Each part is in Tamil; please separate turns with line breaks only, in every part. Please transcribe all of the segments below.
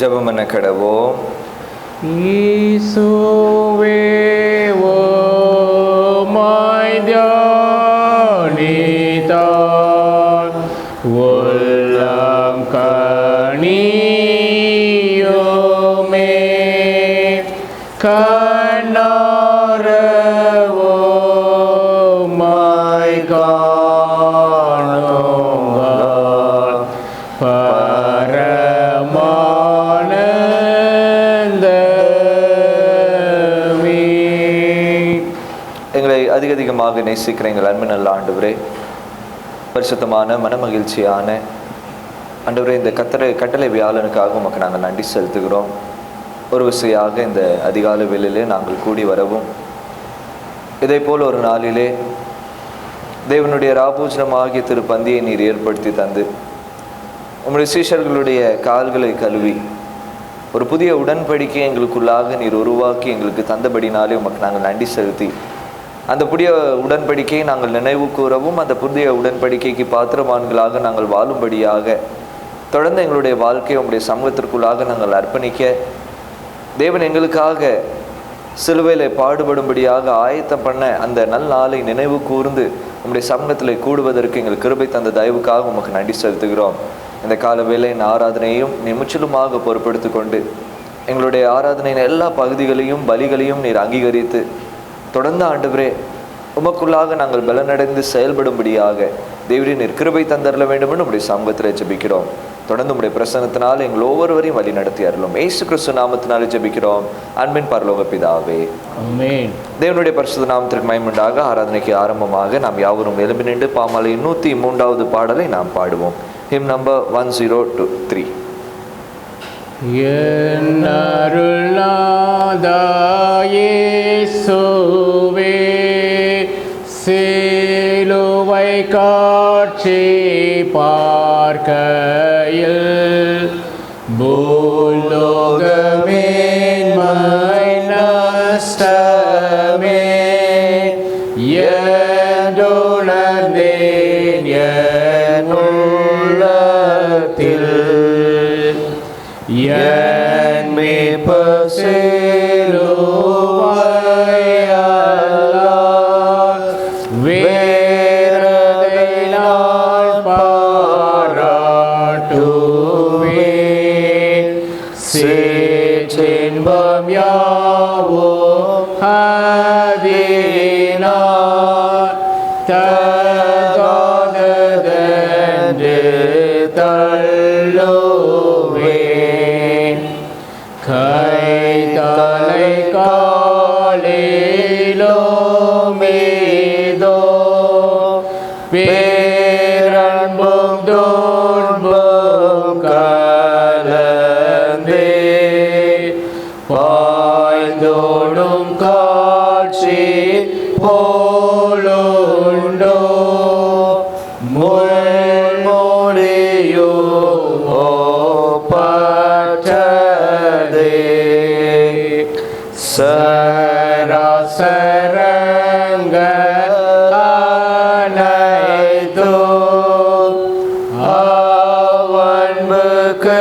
ஜெபம் பண்ண கடவோம்.
இயேசுவே உம்மை தியானித்தால் உள்ளம் கனியுமே. கண்ணார உம்மை காணுங்கள் பரமானந்தமே.
எங்களை அதிகமாக நேசிக்கிற எங்கள் அன்பு நல்ல ஆண்டவரே, பரிசுத்தமான மனமகிழ்ச்சியான ஆண்டவரே, இந்த கட்டளை வியாழனுக்காக உமக்கு நாங்கள் நன்றி செலுத்துகிறோம். ஒரு விசையாக இந்த அதிகாலை வேளையிலே நாங்கள் கூடி வரவும், இதே போல் ஒரு நாளிலே தேவனுடைய ராபோஜனமாகிய திருப்பந்தியை நீர் ஏற்படுத்தி தந்து உம்முடைய சீஷர்களுடைய கால்களை கழுவி ஒரு புதிய உடன்படிக்கை எங்களுக்குள்ளாக நீர் உருவாக்கி எங்களுக்கு தந்தபடினாலே உமக்கு நாங்கள் நன்றி செலுத்தி, அந்த புதிய உடன்படிக்கையை நாங்கள் நினைவு கூறவும், அந்த புதிய உடன்படிக்கைக்கு பாத்திரவான்களாக நாங்கள் வாழும்படியாக தொடர்ந்து எங்களுடைய வாழ்க்கையை உங்களுடைய சமூகத்திற்குள்ளாக நாங்கள் அர்ப்பணிக்க, தேவன் எங்களுக்காக சிலுவையில் பாடுபடும்படியாக ஆயத்தம் பண்ண அந்த நல்ல நாளை நினைவு கூர்ந்து உங்களுடைய சமூகத்தில் கூடுவதற்கு எங்களுக்கு கிருபை தந்த தயவுக்காக உமக்கு நன்றி செலுத்துகிறோம். இந்த கால வேளையின் ஆராதனையும் நீ முற்றிலுமாக பொறுப்படுத்தி கொண்டு எங்களுடைய ஆராதனையின் எல்லா பகுதிகளையும் பலிகளையும் நீர் அங்கீகரித்து தொடர்ந்து ஆண்டவரே உமக்குள்ளாக நாங்கள் பலனடைந்து செயல்படும்படியாக தேவரே நீர் கிருபை தந்தரல வேண்டும் என்று உடைய சமூகத்தில் ஜெபிக்கிறோம். தொடர்ந்து உடைய பிரசன்னத்தினால் எங்கள் ஒவ்வொருவரையும் வழி நடத்தி அருளும். இயேசு கிறிஸ்து நாமத்தினாலே ஜெபிக்கிறோம் அன்பின் பரலோக பிதாவே, ஆமென். தேவனுடைய பரிசுத்த நாமத்திற்கு மகிமை உண்டாக. ஆராதனைக்கு ஆரம்பமாக நாம் யாவரும் எழும்பி நின்று பாமாலை 103வது பாடலை நாம் பாடுவோம். Him number 1023.
என் அருள்நாதா இயேசுவே, சிலுவை காட்சி பார்க்கையில் பூலோகமேன்மை நஷ்டமே என்றுணர்ந்தேன் என் உள்ளத்தில். என் மீட்பர் சிலுவையல்லால் வேறதை நான் பாராட்டுவேன். சிற்றின்பம் யாவும் அதினால் தகாததென்று தள்ளுவேன். கை தலை காலிலோ மீதோ பேரன்பும் துன்பும் கலந்தே பாய்ந்தோடும் காட்சி போலுண்டோ. முள்மொழியோ பற்றதே சராசரங்கள் அனைத்தும் அவன்புக்கு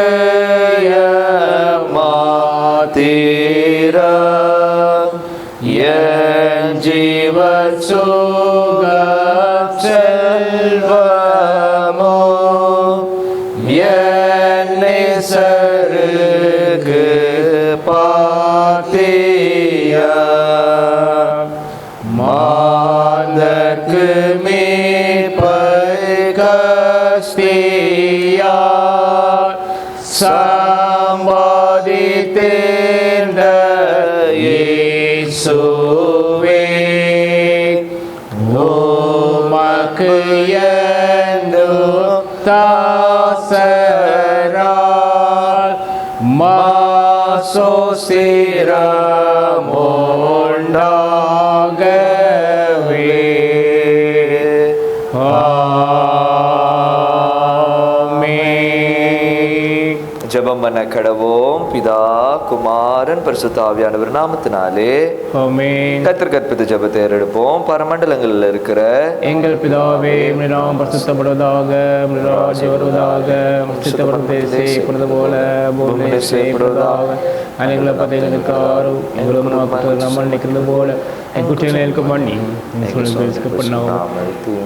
மாத்திரம். என் ஜீவன் சுகம் செல்வமோ என் நேசருக்கு பாத்தியம். மாந்தர்க்கு மீட்பை கஸ்தியால் சம்பாதித்தேந்த இயேசுவே, உமக்கு என்றும் தாசரால் மாசோசிரமுண்டாகவே. ஆமென்.
ஜெபம் பண்ண கடவோம். பிதா, குமாரன், பரிசுத்த ஆவியானவர் நாமத்தினாலே
ஆமென்.
கர்த்தர் கற்பித்த ஜெபத்தை ஏறெடுப்போம். பரமண்டலங்களில் இருக்கிற
எங்கள் பிதாவே, உம்முடைய நாமம் பரிசுத்தப்படுவதாக, உம்முடைய ராஜ்யம் வருவதாக, உம்முடைய சித்தம் செய்யப்படுவது போல பூமியிலே செய்யப்படுவதாக. அனைவரை பதைகளுக்காரும் எங்களும் நம்ம நிற்கிறது போல என் குற்றங்களை இருக்க பண்ணி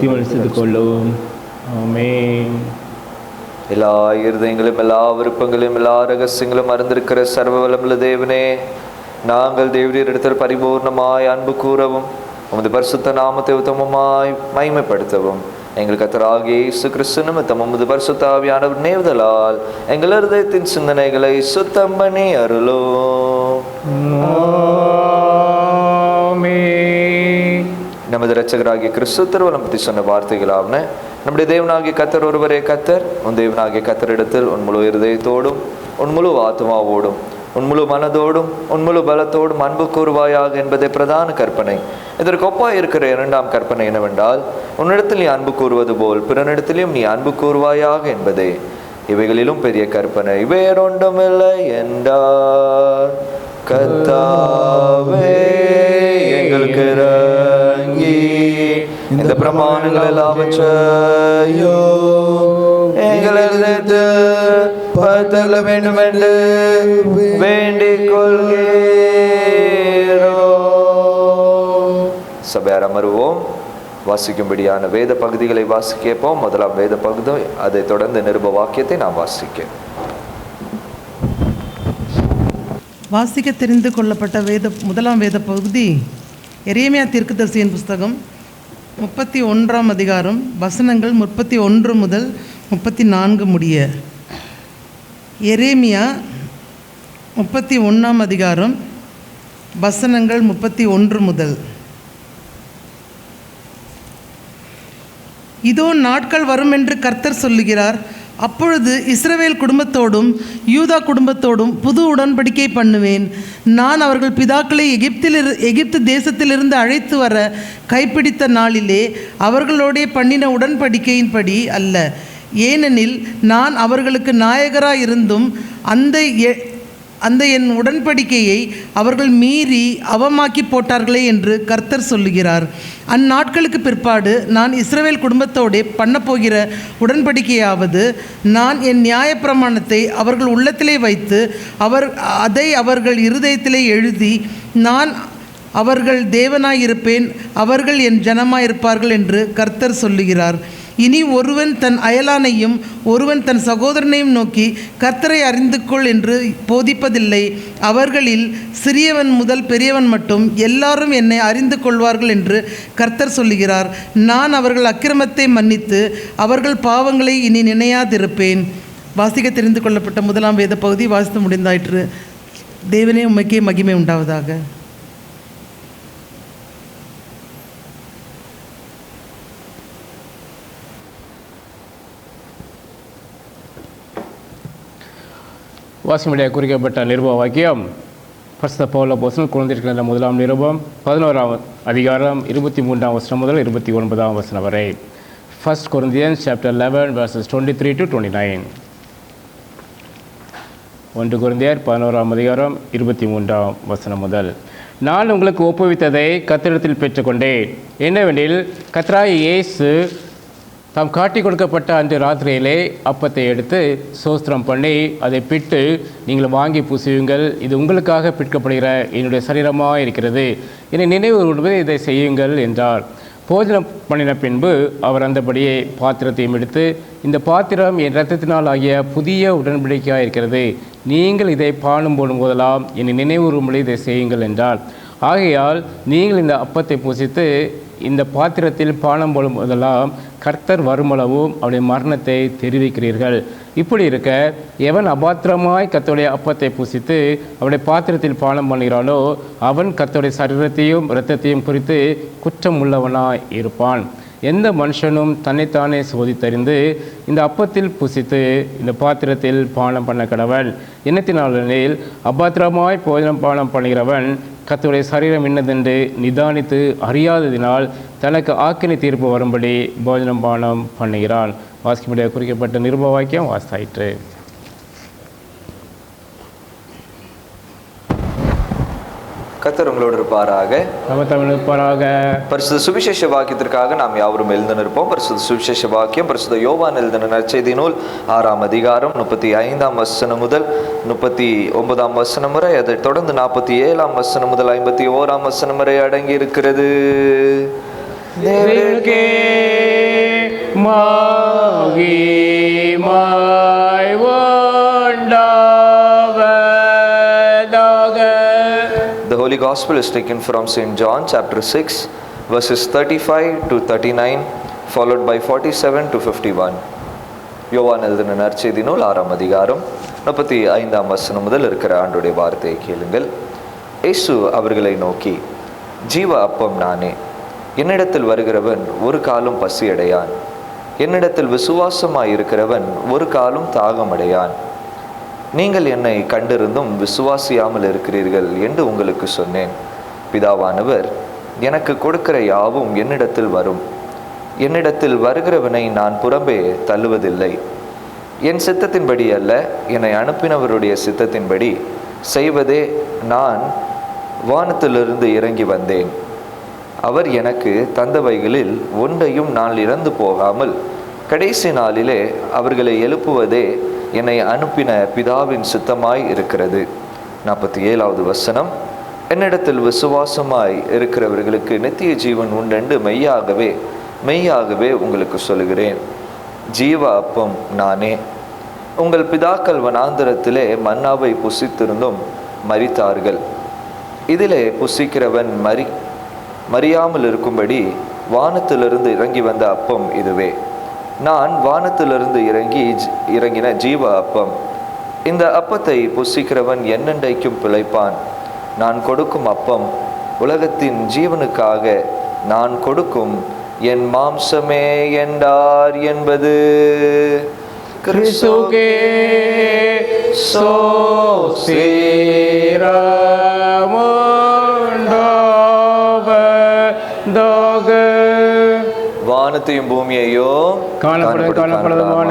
தீமளித்து கொள்ளும். ஆமென்.
எல்லா இருதயங்களும் எல்லா விருப்பங்களும் எல்லா ரகசியங்களும் அறிந்திருக்கிற சர்வ வல்லமுள்ள தேவனே, நாங்கள் தேவரீரிடத்தில் பரிபூர்ணமாய் அன்பு கூறவும் உமது பரிசுத்த நாமத்தை உத்தமமாய் மகிமைப்படுத்தவும் எங்கள் கர்த்தராகிய இயேசு கிறிஸ்து நிமித்தம் உமது பரிசுத்த ஆவியானவர் நேவுதலால் எங்கள் இருதயத்தின் சிந்தனைகளை சுத்தம் பண்ணி அருளும். நமது இரட்சகராகிய கிறிஸ்து திருவலம் பற்றி சொன்ன வார்த்தைகளாவன, நம்முடைய தேவனாகிய கர்த்தர் ஒருவரே கர்த்தர். உன் தேவனாகிய கர்த்தரிடத்தில் உன் முழு இருதயத்தோடும் உன் முழு ஆத்மாவோடும் உன் முழு மனதோடும் உன் முழு பலத்தோடும் அன்பு கூறுவாயாக என்பதே பிரதான கற்பனை. இதற்கு ஒப்பாய் இருக்கிற இரண்டாம் கற்பனை என்னவென்றால், உன்னிடத்தில் நீ அன்பு கூறுவது போல் பிறனிடத்திலும் நீ அன்பு கூறுவாயாக என்பதே. இவைகளிலும் பெரிய கற்பனை வேறொன்றுமில்லை என்றார். கர்த்தாவே எங்களுக்கு இறங்கி இந்த பிரமாணங்கள் எல்லாவற்றையும் எங்களுக்கு பத்தல வேண்டும் என்று வேண்டிக் கொள்கிறோம். சபையார் அமருவோம். வாசிக்கும்படியான வேத பகுதிகளை வாசிக்கப்போம். முதலாம் வேத பகுதி, அதை தொடர்ந்து நிருப வாக்கியத்தை நாம் வாசிக்க
தெரிந்து கொள்ளப்பட்ட முதலாம் வேத பகுதி எரேமியா தீர்க்கதரிசியின் புஸ்தகம் 31 அதிகாரம், வசனங்கள் 31 முதல் 34 முடிய. எரேமியா 31 அதிகாரம், வசனங்கள் 31 முதல். இதோ நாட்கள் வரும் என்று கர்த்தர் சொல்லுகிறார். அப்பொழுது இஸ்ரவேல் குடும்பத்தோடும் யூதா குடும்பத்தோடும் புது உடன்படிக்கை பண்ணுவேன். நான் அவர்கள் பிதாக்களை எகிப்து தேசத்திலிருந்து அழைத்து வர கைப்பிடித்த நாளிலே அவர்களோடே பண்ணின உடன்படிக்கையின்படி அல்ல. ஏனெனில் நான் அவர்களுக்கு நாயகராயிருந்தும் அந்த என் உடன்படிக்கையை அவர்கள் மீறி அவமாக்கி போட்டார்களே என்று கர்த்தர் சொல்லுகிறார். அந்நாட்களுக்கு பிற்பாடு நான் இஸ்ரவேல் குடும்பத்தோடே பண்ணப்போகிற உடன்படிக்கையாவது, நான் என் நியாயப்பிரமாணத்தை அவர்கள் உள்ளத்திலே வைத்து அதை அவர்கள் இருதயத்திலே எழுதி, நான் அவர்கள் தேவனாயிருப்பேன், அவர்கள் என் ஜனமாயிருப்பார்கள் என்று கர்த்தர் சொல்லுகிறார். இனி ஒருவன் தன் அயலானையும் ஒருவன் தன் சகோதரனையும் நோக்கி கர்த்தரை அறிந்து கொள் என்று போதிப்பதில்லை. அவர்களில் சிறியவன் முதல் பெரியவன் மட்டும் எல்லாரும் என்னை அறிந்து கொள்வார்கள் என்று கர்த்தர் சொல்லுகிறார். நான் அவர்கள் அக்கிரமத்தை மன்னித்து அவர்கள் பாவங்களை இனி நினையாதிருப்பேன். வாசிக்க தெரிந்து கொள்ளப்பட்ட முதலாம் வேத பகுதி வாசித்து முடிந்தாயிற்று. தேவனே உமக்கே மகிமை உண்டாவதாக.
வாசிமுடியாக குறிக்கப்பட்ட நிருப வாக்கியம் பரிசுத்த பவுல் அப்போஸ்தலன் கொரிந்தியர்களின் முதலாம் நிருபம் 11 அதிகாரம் 23 வசனம் முதல் 29 வசனம் வரை. 1 Corinthians chapter 11 verses 23 to 29. 1 கொரிந்தியர் 11 அதிகாரம் 23 வசனம் முதல். நான் உங்களுக்கு ஒப்புவித்ததை கர்த்தரிடத்தில் பெற்றுக்கொண்டேன். என்னவெனில், கர்த்தராகிய இயேசு தாம் காட்டி கொடுக்கப்பட்ட அன்று ராத்திரியிலே அப்பத்தை எடுத்து சோஸ்திரம் பண்ணி அதை பிட்டு, நீங்கள் வாங்கி பூசுவீங்கள், இது உங்களுக்காக பிற்கப்படுகிற என்னுடைய சரீரமாக இருக்கிறது, என்னை நினைவு கூர்ந்து இதை செய்யுங்கள் என்றார். போஜனம் பண்ணின பின்பு அவர் அந்தபடியே பாத்திரத்தையும் எடுத்து, இந்த பாத்திரம் என் இரத்தத்தினால் ஆகிய புதிய உடன்படிக்கையாக இருக்கிறது, நீங்கள் இதை பானம் போடும் போதெல்லாம் என்னை நினைவுறும்படி இதை செய்யுங்கள் என்றார். ஆகையால் நீங்கள் இந்த அப்பத்தை பூசித்து இந்த பாத்திரத்தில் பானம் போடும் போதெல்லாம் கர்த்தர் வருமளவும் அவருடைய மரணத்தை தெரிவிக்கிறீர்கள். இப்படி இருக்க, எவன் அபாத்திரமாய் கர்த்தருடைய அப்பத்தை பூசித்து அவருடைய பாத்திரத்தில் பானம் பண்ணுகிறானோ அவன் கர்த்தருடைய சரீரத்தையும் இரத்தத்தையும் குறித்து குற்றம் உள்ளவனாய் இருப்பான். எந்த மனுஷனும் தன்னைத்தானே சோதித்தறிந்து இந்த அப்பத்தில் புசித்து இந்த பாத்திரத்தில் பானம் பண்ண கடவன். எண்ணத்தினாலெனில் அபாத்திரமாய் போஜனம் பானம் பண்ணுகிறவன் கர்த்தருடைய சரீரம் என்னதென்று நிதானித்து அறியாததினால் தனக்கு ஆக்கினை தீர்ப்பு வரும்படி போஜனம் பானம் பண்ணுகிறான். வாசிக்கும்படியாக குறிக்கப்பட்ட நிருப வாக்கியம் வாசித்தாயிற்று.
கர்த்தர் உங்களோடு இருப்பாராக.
நம்ம தமிழ் இருப்பாராக.
பரிசுத்த சுவிசேஷ வாக்கியத்திற்காக நாம் யாவரும் எழுந்து நிற்போம். பரிசுத்த சுவிசேஷ வாக்கியம் பரிசுத்த யோவான் எழுதின நற்செய்தி நூல் 6ஆம் அதிகாரம் 35ஆம் வசனம் முதல் 39ஆம் வசனம் வரை, அதைத் தொடர்ந்து 47ஆம் வசனம் முதல் 51ஆம் வசனம் வரை அடங்கி இருக்கிறது.
தேவனுக்கே மகிமை உண்டாவதாக.
The Holy Gospel is taken from St. John chapter 6 verses 35 to 39 followed by 47 to 51. யோவான் எழுதின நற்செய்தி நூல் 6ஆம் அதிகாரம் 35ஆம் வசனம் முதல் இருக்கிற ஆண்டுடைய வார்த்தையை கேளுங்கள். இயேசு அவர்களை நோக்கி, ஜீவ அப்பம் நானே. என்னிடத்தில் வருகிறவன் ஒரு காலும் பசியடையான். என்னிடத்தில் விசுவாசமாயிருக்கிறவன் ஒரு காலும் தாகமடையான். நீங்கள் என்னை கண்டிருந்தும் விசுவாசியாமல் இருக்கிறீர்கள் என்று உங்களுக்கு சொன்னேன். பிதாவானவர் எனக்கு கொடுக்கிற யாவும் என்னிடத்தில் வரும். என்னிடத்தில் வருகிறவனை நான் புறம்பே தள்ளுவதில்லை. என் சித்தத்தின்படி அல்ல, என்னை அனுப்பினவருடைய சித்தத்தின்படி செய்வதே நான் வானத்திலிருந்து இறங்கி வந்தேன். அவர் எனக்கு தந்தவைகளில் ஒன்றையும் நான் இழந்து போகாமல் கடைசி நாளிலே அவர்களை எழுப்புவதே என்னை அனுப்பின பிதாவின் சித்தமாய் இருக்கிறது. 47ஆவது வசனம், என்னிடத்தில் விசுவாசமாய் இருக்கிறவர்களுக்கு நித்திய ஜீவன் உண்டென்று மெய்யாகவே மெய்யாகவே உங்களுக்கு சொல்லுகிறேன். ஜீவ அப்பம் நானே. உங்கள் பிதாக்கள் வனாந்தரத்திலே மன்னாவை புசித்திருந்தும் மரித்தார்கள். இதிலே புசிக்கிறவன் மறியாமல் இருக்கும்படி வானத்திலிருந்து இறங்கி வந்த அப்பம் இதுவே. நான் வானத்திலிருந்து இறங்கின ஜீவ அப்பம். இந்த அப்பத்தை புசிக்கிறவன் என்னென்றைக்கும் பிழைப்பான். நான் கொடுக்கும் அப்பம் உலகத்தின் ஜீவனுக்காக நான் கொடுக்கும் என் மாம்சமே என்றார் என்பது.
கிறிஸ்துவே
வானத்தையும் பூமியையோ
காணப்படுவதுமான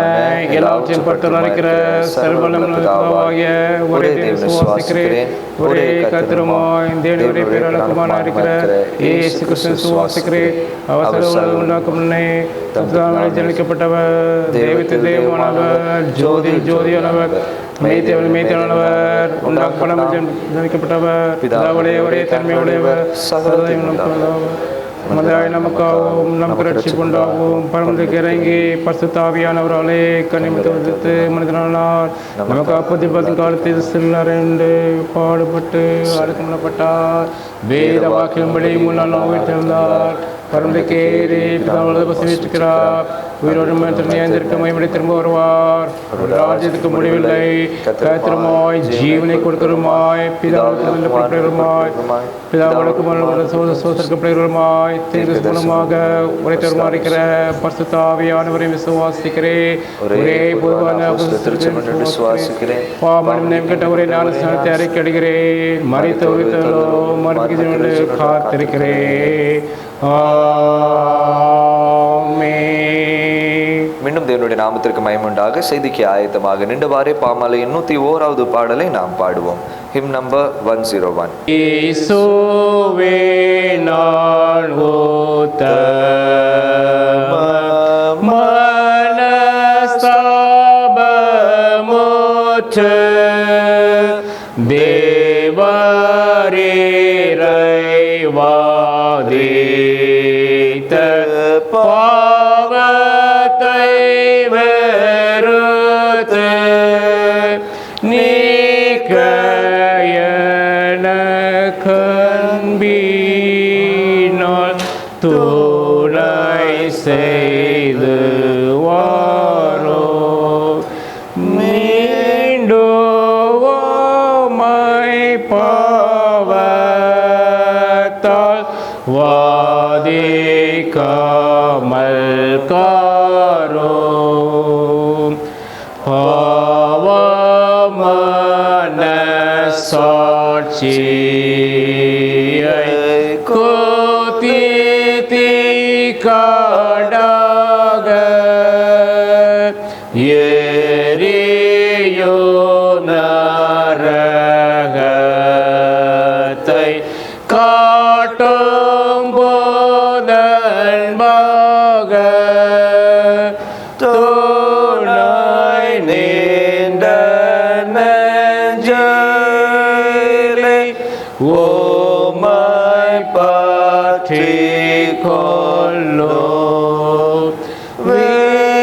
எல்லாவற்றையும் படுத்துரைக்கிற சர்வவல்லமையுள்ள ஒரே தேவனை விசுவாசிக்கிறேன். ஒரே கர்த்தருமாய் தேவனுடைய பேராளக்குமாரா இருக்கிற இயேசு கிறிஸ்துவை விசுவாசிக்கிறேன். அவர் சர்வ உண்டாக்கும் முன்னே ஜனிக்கப்பட்டவர், தெய்வத்தின் தெய்வமானவர், ஜோதியில் ஜோதியானவர், மெய்தேவனானவர், உண்டாக்கப்படாமல் ஜனிக்கப்பட்டவர், பிதாவுடைய ஒரே தன்மையுடையவர், மதாய் நமக்காகவும் நமக்கு ரட்சிப்பு உண்டாகவும் பரமத்துக்கு இறங்கி பரிசுத்த ஆவியானவராலே கனிமத்தை வதித்து மனிதனானார். நமக்கு அப்பத்தின் காலத்தில் சில்லறைந்து பாடுபட்டு அடக்கமிடப்பட்டார். வேத வாக்கியம்படி முன்னாள் நோய்த்திருந்தார். பரமத்துக்கு ஏறி பிதாவோடு வசித்திருக்கிறார். உயிரோடு நியந்திருக்க மகிமையை திரும்ப வருவார். ராஜ்யத்துக்கு முடிவில்லை. கர்த்தருமாய் ஜீவனை கொடுக்கிறமாய் பிதாவுமாய் சோதரிக்கப்படுகிறமாய் தீர்வு மூலமாக உரைத்தவருமாய் இருக்கிற பரிசுத்த ஆவியானவரை விசுவாசிக்கிறேன். ஒரே பொதுவான ஒரே நாலு ஸ்நானத்தை அறிக்கையிடுகிறேன். மறித்த உரித்தலோ மறுபடி காத்திருக்கிறேன்.
மீண்டும் தேவனுடைய நாமத்திற்கு மகிமையுண்டாக. செய்திக்கு ஆயத்தமாக நின்றவாறே பாமாலையின் 101வது பாடலை நாம் பாடுவோம். Him number 101.
இயேசுவே நான் மனஸ்தாபமுற்று தேவரேரைவாதித்த பாவத்தை வெறுத்து நீக்க எனக்கன்பினால் துணை செய்து வாரோ. மீண்டுமை பாவத்தால் வாதிக்காமல் காரோ. பாவமான சாட்சியை கோத்தி காடாக எரியோ நரகத்தை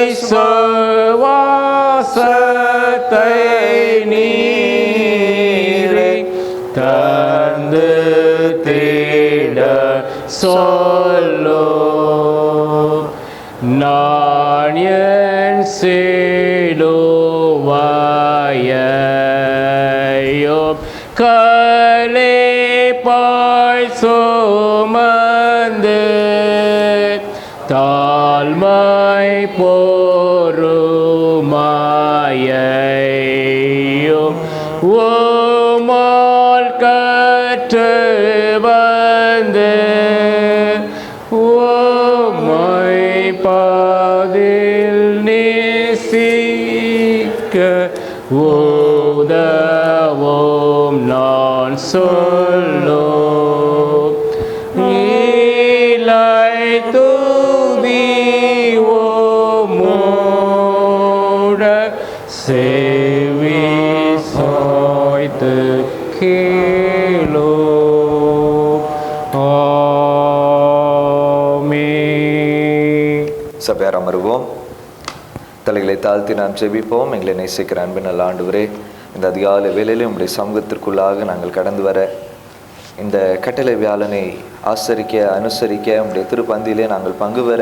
விசுவாசத்தை நீரே தந்து தேட சொல்லோ. நான் என் சிலுவையையோ கலேபாய் சுமந்து தாழ்மை பொறுமையையோ ஓமால் கற்று வந்து ஓமை பாதில் நேசிக்க உதவும் நான் சொல்லோ. இலை தூவி ஓமோட செவி சாய்த்து கேளோ. ஆமென்.
சபையார் அமருவோம். தலைகளை தாழ்த்தி நாம் ஜெபிப்போம். எங்களை நேசிக்கிற அன்பின் நல்ல ஆண்டவரே, இந்த அதிகாலை வேளையிலும் உங்களுடைய சமூகத்திற்குள்ளாக நாங்கள் கடந்து வர இந்த கட்டளை வியாழனை ஆசரிக்க அனுசரிக்க உங்களுடைய திருப்பந்தியிலே நாங்கள் பங்கு பெற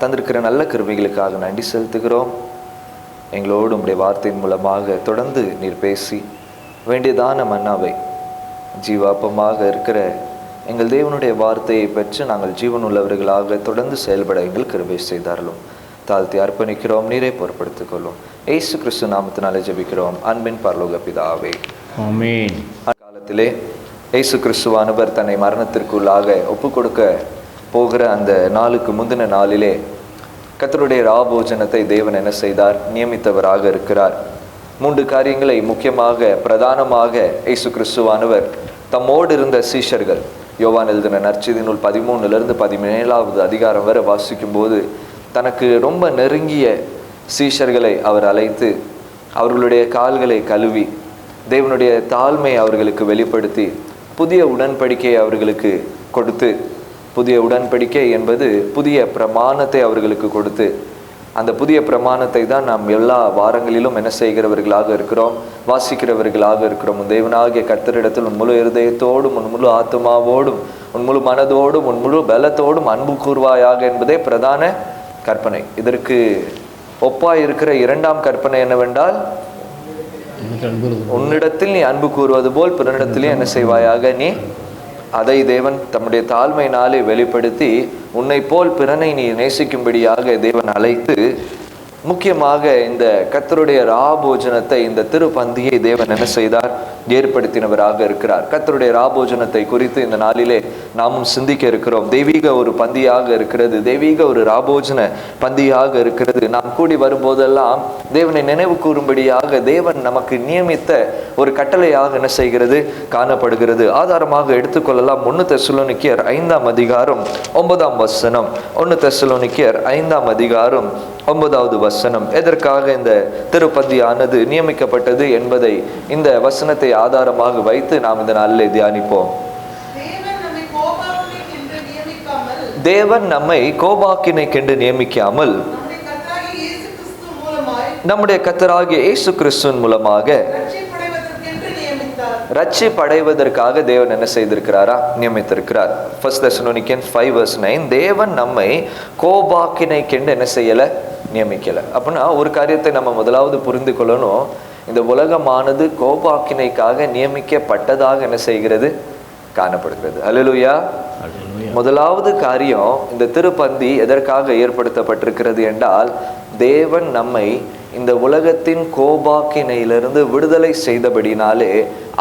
தந்திருக்கிற நல்ல கிருபைகளுக்காக நன்றி செலுத்துகிறோம். எங்களோடு உங்களுடைய வார்த்தையின் மூலமாக தொடர்ந்து நீர் பேசி வேண்டியதான மன்னாவை ஜீவாப்பமாக இருக்கிற எங்கள் தேவனுடைய வார்த்தையை பெற்று நாங்கள் ஜீவன் உள்ளவர்களாக தொடர்ந்து செயல்பட எங்கள் கிருபை செய்தார்களும் தாழ்த்தி அர்ப்பணிக்கிறோம். நீரை பொறுப்படுத்திக் கொள்ளும். ஏசு கிறிஸ்து நாமத்தினாலே ஜெபிக்கிறோம் அன்பின் பரலோக பிதாவே,
ஆமென்.
காலத்திலே ஏசு கிறிஸ்துவானவர் தன்னை மரணத்திற்குள்ளாக ஒப்பு கொடுக்க போகிற அந்த நாளுக்கு முந்தின நாளிலே கர்த்தருடைய ராபோஜனத்தை தேவன் என்ன செய்தார்? நியமித்தவராக இருக்கிறார். 3 காரியங்களை முக்கியமாக பிரதானமாக ஏசு கிறிஸ்துவானவர் தம்மோடு இருந்த சீஷர்கள், யோவான் எழுதின நற்செய்தி நூல் 13 17 அதிகாரம் வரை வாசிக்கும் போது தனக்கு ரொம்ப நெருங்கிய சீஷர்களை அவர் அழைத்து அவர்களுடைய கால்களை கழுவி தேவனுடைய தாழ்மை அவர்களுக்கு வெளிப்படுத்தி புதிய உடன்படிக்கையை அவர்களுக்கு கொடுத்து, புதிய உடன்படிக்கை என்பது புதிய பிரமாணத்தை அவர்களுக்கு கொடுத்து, அந்த புதிய பிரமாணத்தை தான் நாம் எல்லா வாரங்களிலும் என்ன செய்கிறவர்களாக இருக்கிறோம், வாசிக்கிறவர்களாக இருக்கிறோம். உன் தேவனாகிய கர்த்தரிடத்தில் உன் முழு இருதயத்தோடும் உன் முழு ஆத்துமாவோடும் உன் முழு மனதோடும் உன் முழு பலத்தோடும் அன்பு கூர்வாயாக என்பதே பிரதான கற்பனை. இதற்கு ஒப்பாய் இருக்கிற 2ஆம் கற்பனை என்னவென்றால், உன்னிடத்தில் நீ அன்பு கூறுவது போல் பிறனிடத்திலே என்ன செய்வாயாக நீ. அதை தேவன் தம்முடைய தாழ்மையினாலே வெளிப்படுத்தி உன்னை போல் பிறனை நீ நேசிக்கும்படியாக தேவன் அழைத்து, முக்கியமாக இந்த கர்த்தருடைய ராபோஜனத்தை, இந்த திருப்பந்தியை தேவன் என்ன செய்தார்? ஏற்படுத்தினவராக இருக்கிறார். கர்த்தருடைய ராபோஜனத்தை குறித்து இந்த நாளிலே நாமும் சிந்திக்க இருக்கிறோம். தெய்வீக ஒரு பந்தியாக இருக்கிறது, தெய்வீக ஒரு ராபோஜன பந்தியாக இருக்கிறது. நாம் கூடி வரும்போதெல்லாம் தேவனை நினைவு கூறும்படியாக தேவன் நமக்கு நியமித்த ஒரு கட்டளையாக என்ன செய்கிறது? காணப்படுகிறது. ஆதாரமாக எடுத்துக்கொள்ளலாம் 1 தெசலோனிக்கேயர் 5ஆம் அதிகாரம் 9ஆம் வசனம். 1 தெசலோனிக்கேயர் 5ஆம் அதிகாரம் 9வது வசனம். எதற்காக இந்த திருப்பந்தியானது நியமிக்கப்பட்டது என்பதை இந்த வசனத்தை ஆதாரமாக வைத்து நாம் இந்த நாளிலே தியானிப்போம். தேவன் நம்மை கோபாக்கினைக்கென்று நியமிக்காமல் நம்முடைய கர்த்தராகிய இயேசு கிறிஸ்துவின் மூலமாக ரட்சிப்படைவதற்காக தேவன் என்ன செய்திருக்கிறாரா? நியமித்திருக்கிறார். 1 Thessalonians 5:9 தேவன் நம்மை கோபாக்கினைக்கென்று என்ன செய்யல? நியமிக்கல. அப்படின்னா ஒரு காரியத்தை நம்ம முதலாவது புரிந்து கொள்ளணும். இந்த உலகமானது கோபாக்கினைக்காக நியமிக்கப்பட்டதாக என்ன செய்கிறது? காணப்படுகிறது. அல்லேலூயா. முதலாவது காரியம், இந்த திருப்பந்தி எதற்காக ஏற்படுத்தப்பட்டிருக்கிறது என்றால், தேவன் நம்மை இந்த உலகத்தின் கோபாக்கினையிலிருந்து விடுதலை செய்தபடினாலே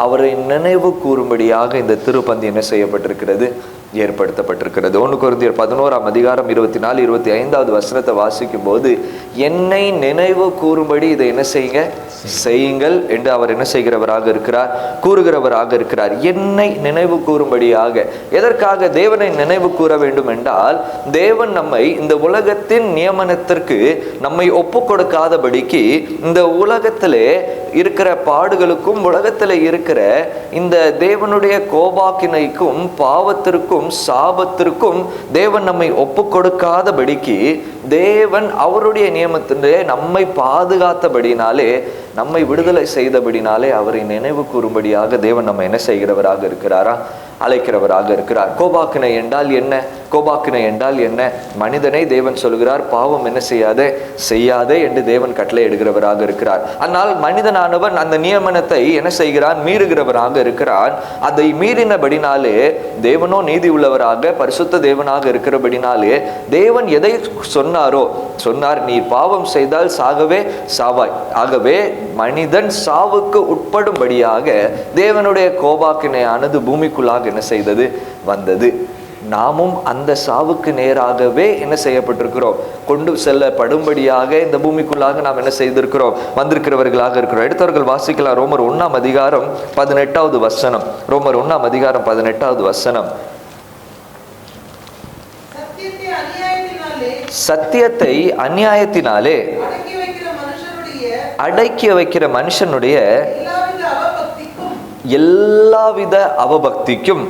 அவரை நினைவு கூறும்படியாக இந்த திருப்பந்தி என்ன செய்யப்பட்டிருக்கிறது? ஏற்படுத்தப்பட்டிருக்கிறது. 1 கொரிந்தியர் 11ஆம் அதிகாரம் 24 25வது வசனத்தை வாசிக்கும் போது, என்னை நினைவு கூறும்படி இதை என்ன செய்யுங்க? செய்யுங்கள் என்று அவர் என்ன செய்கிறவராக இருக்கிறார்? கூறுகிறவராக இருக்கிறார். என்னை நினைவு கூறும்படியாக. எதற்காக தேவனை நினைவு கூற வேண்டும் என்றால், தேவன் நம்மை இந்த உலகத்தின் நியமனத்திற்கு நம்மை ஒப்பு கொடுக்காதபடிக்கு இந்த உலகத்திலே இருக்கிற பாடுகளுக்கும் உலகத்தில் இருக்கிற இந்த தேவனுடைய கோபாக்கினைக்கும் பாவத்திற்கும் சாபத்திற்கும் தேவன் நம்மை ஒப்பு கொடுக்காதபடிக்கு தேவன் அவருடைய நியமத்திலே நம்மை பாதுகாத்தபடினாலே, நம்மை விடுதலை செய்தபடினாலே அவரை நினைவு கூறும்படியாக தேவன் நம்ம என்ன செய்கிறவராக இருக்கிறாரா? அழைக்கிறவராக இருக்கிறார். கோபாக்கினை என்றால் என்ன? கோபாக்கினை என்றால் என்ன? மனிதனை தேவன் சொல்கிறார், பாவம் என்ன செய்யாதே என்று தேவன் கட்டளை எடுக்கிறவராக இருக்கிறார். ஆனால் மனிதனானவன் அந்த நியமனத்தை என்ன செய்கிறான்? மீறுகிறவராக இருக்கிறான். அதை மீறினபடினாலே தேவனோ நீதி உள்ளவராக பரிசுத்த தேவனாக இருக்கிறபடினாலே தேவன் எதை சொன்னார், நீ பாவம் செய்தால் சாகவே சாவாய். ஆகவே மனிதன் சாவுக்கு உட்படும்படியாக தேவனுடைய கோபாக்கினையானது பூமிக்குள்ளாக என்ன செய்தது? வந்தது. நாமும் அந்த சாவுக்கு நேராகவே என்ன செய்யப்பட்டிருக்கிறோம்? கொண்டு செல்லப்படும்படியாக இந்த பூமிக்குள்ளாக நாம் என்ன செய்திருக்கிறோம்? வந்திருக்கிறவர்களாக இருக்கிறோம். எடுத்தவர்கள் வாசிக்கலாம். ரோமர் 1ஆம் அதிகாரம் 18வது வசனம். ரோமர் 1ஆம் அதிகாரம் 18வது வசனம். சத்தியத்தை அநியாயத்தினாலே அடக்கி வைக்கிற மனுஷனுடைய எல்லாவித அவபக்திக்கும்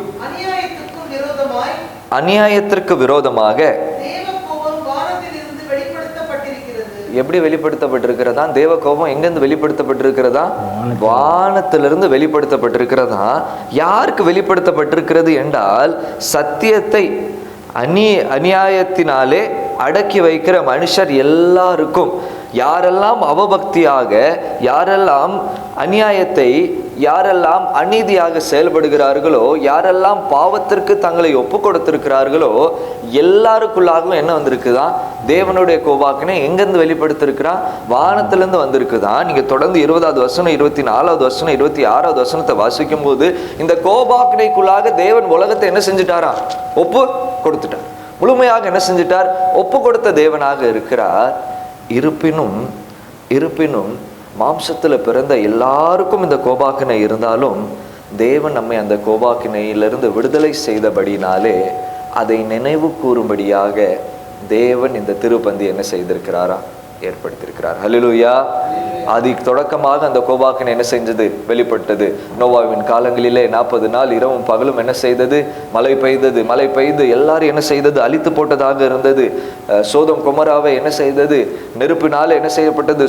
அநியாயத்திற்கு விரோதமாக எப்படி வெளிப்படுத்தப்பட்டிருக்கிறதா? தேவ கோபம் எங்கிருந்து வெளிப்படுத்தப்பட்டிருக்கிறதா? வானத்திலிருந்து வெளிப்படுத்தப்பட்டிருக்கிறதா. யாருக்கு வெளிப்படுத்தப்பட்டிருக்கிறது என்றால், சத்தியத்தை அநியாயத்தினாலே அடக்கி வைக்கிற மனுஷர் எல்லாருக்கும். யாரெல்லாம் அவபக்தியாக, யாரெல்லாம் அநியாயத்தை, யாரெல்லாம் அநீதியாக செயல்படுகிறார்களோ, யாரெல்லாம் பாவத்திற்கு தங்களை ஒப்பு கொடுத்திருக்கிறார்களோ எல்லாருக்குள்ளாகவும் என்ன வந்திருக்குதான்? தேவனுடைய கோபாக்கினை எங்கிருந்து வெளிப்படுத்திருக்கிறான்? வானத்திலிருந்து வந்திருக்குதான். நீங்க தொடர்ந்து 20வது வசனம், 24வது வசனம், 26வது வசனத்தை வாசிக்கும் போது இந்த கோபாக்கினைக்குள்ளாக தேவன் உலகத்தை என்ன செஞ்சுட்டாரா? ஒப்பு கொடுத்துட்டார். முழுமையாக என்ன செஞ்சிட்டார்? ஒப்பு கொடுத்த தேவனாக இருக்கிறார். இருப்பினும் மாம்சத்தில் பிறந்த எல்லாருக்கும் இந்த கோபாக்கினை இருந்தாலும் தேவன் நம்மை அந்த கோபாக்கினையிலிருந்து விடுதலை செய்தபடினாலே அதை நினைவு கூறும்படியாக தேவன் இந்த திருப்பந்தி என்ன செய்திருக்கிறாரா? ஏற்படுத்தியிருக்கிறார். ஹல்லேலூயா. ஆதி தொடக்கமாக அந்த கோபாக்கினை என்ன செஞ்சது? வெளிப்பட்டது. நோவாவின் காலங்களிலே 40 நாள் இரவும் பகலும் என்ன செய்தது? மழை பெய்து எல்லாரும் என்ன செய்தது? அழித்து போட்டதாக இருந்தது. சோதம் கொமராவை என்ன செய்தது? நெருப்பினால என்ன செய்யப்பட்டது?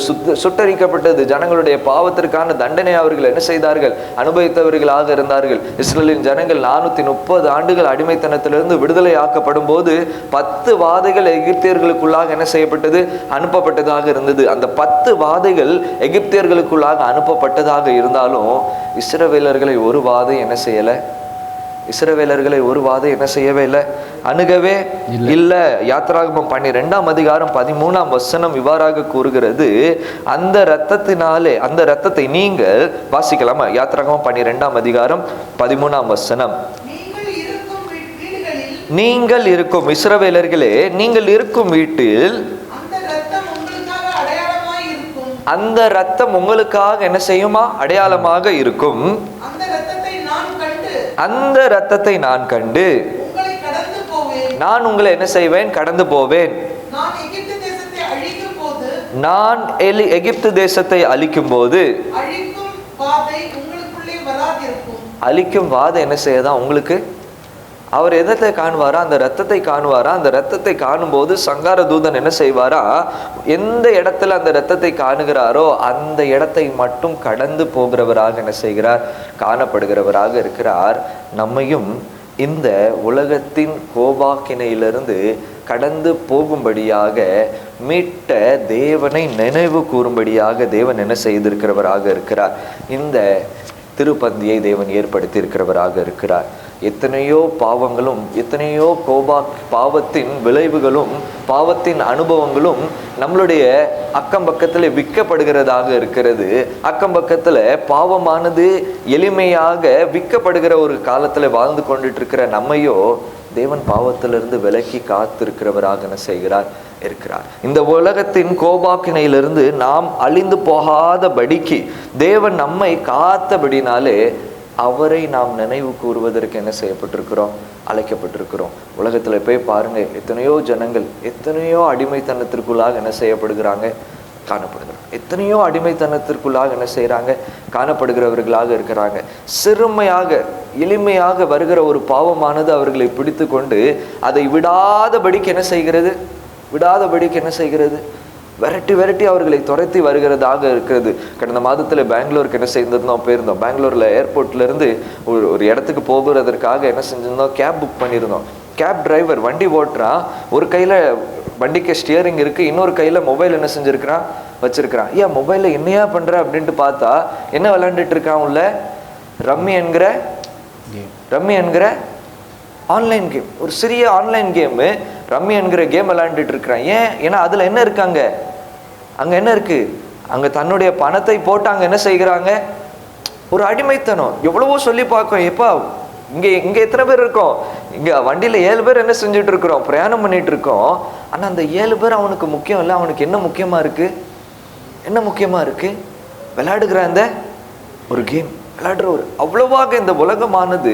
சுட்டரிக்கப்பட்டது. ஜனங்களுடைய பாவத்திற்கான தண்டனை அவர்கள் என்ன செய்தார்கள்? அனுபவித்தவர்களாக இருந்தார்கள். இஸ்ரேலின் ஜனங்கள் 430 ஆண்டுகள் அடிமைத்தனத்திலிருந்து விடுதலை ஆக்கப்படும் போது 10 வாதைகள் எகிப்தியர்களுக்குள்ளாக என்ன செய்யப்பட்டது? அனுப்பப்பட்டதாக இருந்தது. அந்த 10 வாதைகள் எகிப்தியர்களுக்குள்ளாக அனுப்பப்பட்டதாக இருந்தாலும் இஸ்ரவேலர்களை ஒரு வாதை என்ன செய்யவே இல்லை, அணுகவே இல்லை. யாத்திராகமம் 12ஆம் அதிகாரம் 13ஆம் வசனம் இவ்வாறாக கூறுகிறது, அந்த இரத்தத்தை நீங்கள் வாசிக்கலாமா? யாத்திராகமம் 12ஆம் அதிகாரம் 13ஆம் வசனம். நீங்கள் இருக்கும் இஸ்ரவேலர்களே, நீங்கள் இருக்கும் வீட்டில் அந்த இரத்தம் உங்களுக்காக என்ன செய்யுமா? அடையாளமாக இருக்கும். அந்த இரத்தத்தை நான் கண்டு நான் உங்களை என்ன செய்வேன்? கடந்து போவேன். நான் எகிப்து தேசத்தை அழிக்கும் போது அழிக்கும் வாதை என்ன செய்யதான் உங்களுக்கு? அவர் எதத்தை காணுவாரா? அந்த இரத்தத்தை காணுவாரா? அந்த இரத்தத்தை காணும்போது சங்கார தூதன் என்ன செய்வாரா? எந்த இடத்துல அந்த இரத்தத்தை காணுகிறாரோ அந்த இடத்தை மட்டும் கடந்து போகிறவராக என்ன செய்கிறார்? காணப்படுகிறவராக இருக்கிறார். நம்மையும் இந்த உலகத்தின் கோபாக்கினையிலிருந்து கடந்து போகும்படியாக மீட்ட தேவனை நினைவு கூறும்படியாக தேவன் என்ன செய்திருக்கிறவராக இருக்கிறார். இந்த திருப்பந்தியை தேவன் ஏற்படுத்தி இருக்கிறவராக இருக்கிறார். எத்தனையோ பாவங்களும், எத்தனையோ பாவத்தின் விளைவுகளும், பாவத்தின் அனுபவங்களும் நம்மளுடைய அக்கம் பக்கத்தில் விற்கப்படுகிறதாக இருக்கிறது. அக்கம் பக்கத்தில் பாவமானது எளிமையாக விற்கப்படுகிற ஒரு காலத்தில் வாழ்ந்து கொண்டுட்டு இருக்கிற நம்மையோ தேவன் பாவத்திலிருந்து விலக்கி காத்திருக்கிறவராக என்ன செய்கிறார்? இருக்கிறார். இந்த உலகத்தின் கோபாக்கினையிலிருந்து நாம் அழிந்து போகாதபடிக்கு தேவன் நம்மை காத்தபடினாலே அவரை நாம் நினைவு கூறுவதற்கு என்ன செய்யப்பட்டிருக்கிறோம்? அழைக்கப்பட்டிருக்கிறோம். உலகத்தில் போய் பாருங்க, எத்தனையோ ஜனங்கள் எத்தனையோ அடிமைத்தனத்திற்குள்ளாக என்ன செய்யப்படுகிறாங்க? காணப்படுகிறாங்க. எத்தனையோ அடிமைத்தனத்திற்குள்ளாக என்ன செய்கிறாங்க, காணப்படுகிறவர்களாக இருக்கிறாங்க. சிறுமையாக எளிமையாக வருகிற ஒரு பாவமானது அவர்களை பிடித்து கொண்டு அதை விடாதபடிக்கு என்ன செய்கிறது, விரட்டி அவர்களை துரத்தி வருகிறதாக இருக்கிறது. கடந்த மாதத்தில் பெங்களூருக்கு என்ன செய்திருந்தோம், போயிருந்தோம். பெங்களூரில் ஏர்போர்ட்லேருந்து ஒரு இடத்துக்கு போகிறதற்காக என்ன செஞ்சிருந்தோம், கேப் புக் பண்ணியிருந்தோம். கேப் டிரைவர் வண்டி ஓட்டுறான், ஒரு கையில் வண்டிக்கு ஸ்டியரிங் இருக்குது, இன்னொரு கையில் மொபைல் என்ன செஞ்சுருக்கிறான், வச்சிருக்கிறான். ஏன் மொபைலில் என்னையா பண்ணுற அப்படின்ட்டு பார்த்தா என்ன விளையாண்டுட்டு இருக்கான் உள்ள, ரம்மி என்கிற ஆன்லைன் கேம், ஒரு சிறிய ஆன்லைன் கேமு ரம்மி என்கிற கேம் விளையாண்டுட்டு இருக்கிறான். ஏன்னா அதில் என்ன இருக்காங்க, அங்கே என்ன இருக்கு, அங்கே தன்னுடைய பணத்தை போட்டு அங்கே என்ன செய்கிறாங்க, ஒரு அடிமைத்தனம். எவ்வளவோ சொல்லி பார்க்கும், எப்பா இங்கே எத்தனை பேர் இருக்கோம், இங்கே வண்டியில் 7 பேர் என்ன செஞ்சுட்டு இருக்கிறோம், பிரயாணம் பண்ணிட்டு இருக்கோம். ஆனால் அந்த 7 பேர் அவனுக்கு முக்கியம் இல்லை. அவனுக்கு என்ன முக்கியமாக இருக்கு, விளையாடுகிற அந்த ஒரு கேம், விளையாடுறவர். அவ்வளவாக இந்த உலகமானது